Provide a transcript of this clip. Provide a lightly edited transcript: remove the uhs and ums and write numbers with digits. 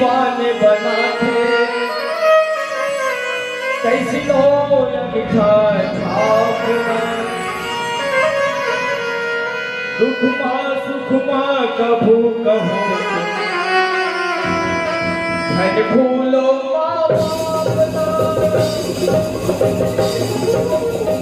दीवाने बनाते कैसी लो लिखा छाप दुख माँ सुख माँ कभू कहो धन भूलो माँ बाप